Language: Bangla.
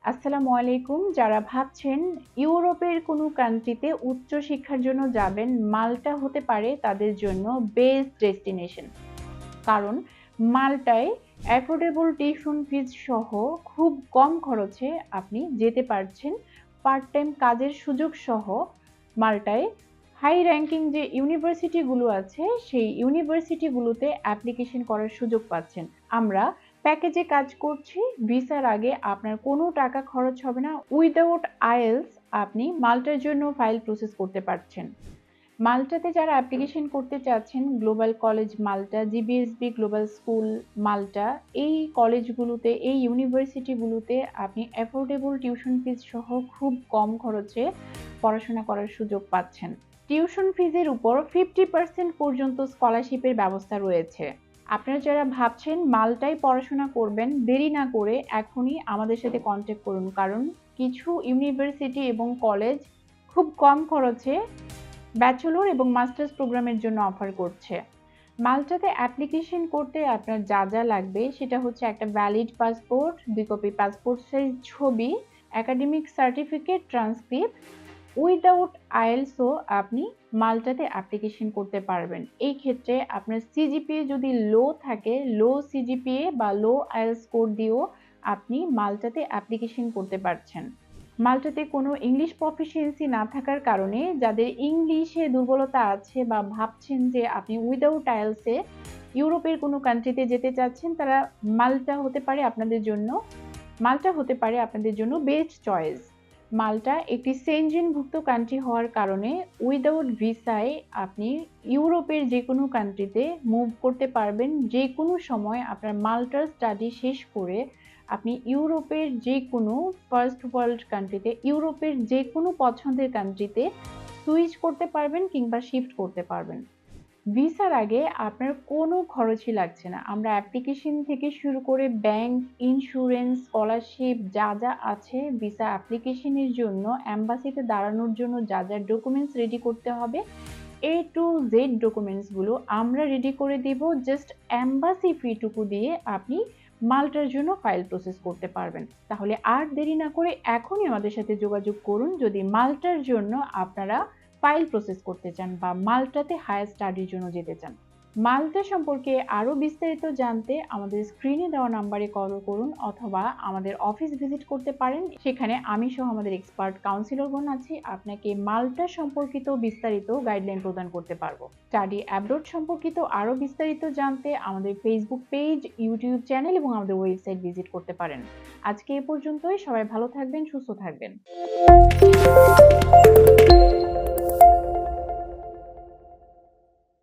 আসসালামু আলাইকুম। যারা ভাবছেন ইউরোপের কোনো কান্ট্রিতে উচ্চ শিক্ষার জন্য যাবেন, মাল্টা হতে পারে তাদের জন্য বেস্ট ডেস্টিনেশন। কারণ মাল্টায় অ্যাফোর্ডেবল টিউশন ফিজ সহ খুব কম খরচে আপনি যেতে পারছেন। পার্ট টাইম কাজের সুযোগ সহ মাল্টায় হাই র‍্যাংকিং যে ইউনিভার্সিটিগুলো আছে, সেই ইউনিভার্সিটিগুলোতে অ্যাপ্লিকেশন করার সুযোগ পাচ্ছেন। আমরা প্যাকেজে কাজ করছি। ভিসার আগে আপনার কোনো টাকা খরচ হবে না। উইদাউট আইএলস আপনি মাল্টার জন্য ফাইল প্রসেস করতে পারছেন। মাল্টাতে যারা অ্যাপ্লিকেশন করতে চাচ্ছেন, গ্লোবাল কলেজ মাল্টা, জিবিএসবি গ্লোবাল স্কুল মাল্টা, এই কলেজগুলোতে, এই ইউনিভার্সিটিগুলোতে আপনি অ্যাফোর্ডেবল টিউশন ফিজ সহ খুব কম খরচে পড়াশোনা করার সুযোগ পাচ্ছেন। টিউশন ফিজের উপর 50% পর্যন্ত স্কলারশিপের ব্যবস্থা রয়েছে। আপনারা যারা ভাবছেন মাল্টায় পড়াশোনা করবেন, দেরি না করে এখনই আমাদের সাথে কন্ট্যাক্ট করুন। কারণ কিছু ইউনিভার্সিটি এবং কলেজ খুব কম খরচে ব্যাচেলর এবং মাস্টার্স প্রোগ্রামের জন্য অফার করছে। মাল্টাতে অ্যাপ্লিকেশন করতে আপনার যা যা লাগবে সেটা হচ্ছে একটা valid passport, 2 copy passport size ছবি, একাডেমিক সার্টিফিকেট, ট্রান্সক্রিপ্ট। উইদাউট আইএলসও আপনি মাল্টাতে অ্যাপ্লিকেশন করতে পারবেন। এই ক্ষেত্রে আপনার সিজিপিএ যদি লো থাকে, লো সিজিপিএ বা লো আইএলস স্কোর দিয়েও আপনি মাল্টাতে অ্যাপ্লিকেশন করতে পারছেন। মাল্টাতে কোনো ইংলিশ প্রফিসিয়েন্সি না থাকার কারণে যাদের ইংলিশে দুর্বলতা আছে বা ভাবছেন যে আপনি উইদাউট আইএলসে ইউরোপের কোনো কান্ট্রিতে যেতে চাচ্ছেন, তারা মাল্টা হতে পারে আপনাদের জন্য বেস্ট চয়েস। মাল্টা একটি সেনজেনভুক্ত কান্ট্রি হওয়ার কারণে উইদাউট ভিসায় আপনি ইউরোপের যে কোনো কান্ট্রিতে মুভ করতে পারবেন। যে কোনো সময় আপনার মাল্টার স্টাডি শেষ করে আপনি ইউরোপের যে কোনো ফার্স্ট ওয়ার্ল্ড কান্ট্রিতে, ইউরোপের যে কোনো পছন্দের কান্ট্রিতে সুইচ করতে পারবেন কিংবা শিফট করতে পারবেন। ভিসার আগে আপনার কোনো খরচই লাগছে না। আমরা অ্যাপ্লিকেশন থেকে শুরু করে ব্যাংক, ইন্স্যুরেন্স, স্কলারশিপ যা যা আছে ভিসা অ্যাপ্লিকেশনের জন্য, এম্বাসিতে দাঁড়ানোর জন্য যা যা ডকুমেন্টস রেডি করতে হবে, এ টু জেড ডকুমেন্টসগুলো আমরা রেডি করে দিব। জাস্ট এম্বাসি ফিটুকু দিয়ে আপনি মাল্টার জন্য ফাইল প্রসেস করতে পারবেন। তাহলে আর দেরি না করে এখনই আমাদের সাথে যোগাযোগ করুন যদি মাল্টার জন্য আপনারা ফাইল প্রসেস করতে চান বা মাল্টাতে হায়ার স্টাডির জন্য যেতে চান। মাল্টা সম্পর্কে আরো বিস্তারিত জানতে আমাদের স্ক্রিনে দেওয়া নাম্বারে কল করুন অথবা আমাদের অফিস ভিজিট করতে পারেন। সেখানে আমি সহ আমাদের এক্সপার্ট কাউন্সিলরগণ আছি, আপনাকে মাল্টা সম্পর্কিত বিস্তারিত গাইডলাইন প্রদান করতে পারবো। স্টাডি অ্যাব্রোড সম্পর্কিত আরো বিস্তারিত জানতে আমাদের ফেসবুক পেজ, ইউটিউব চ্যানেল এবং আমাদের ওয়েবসাইট ভিজিট করতে পারেন। আজকে এ পর্যন্তই। সবাই ভালো থাকবেন, সুস্থ থাকবেন।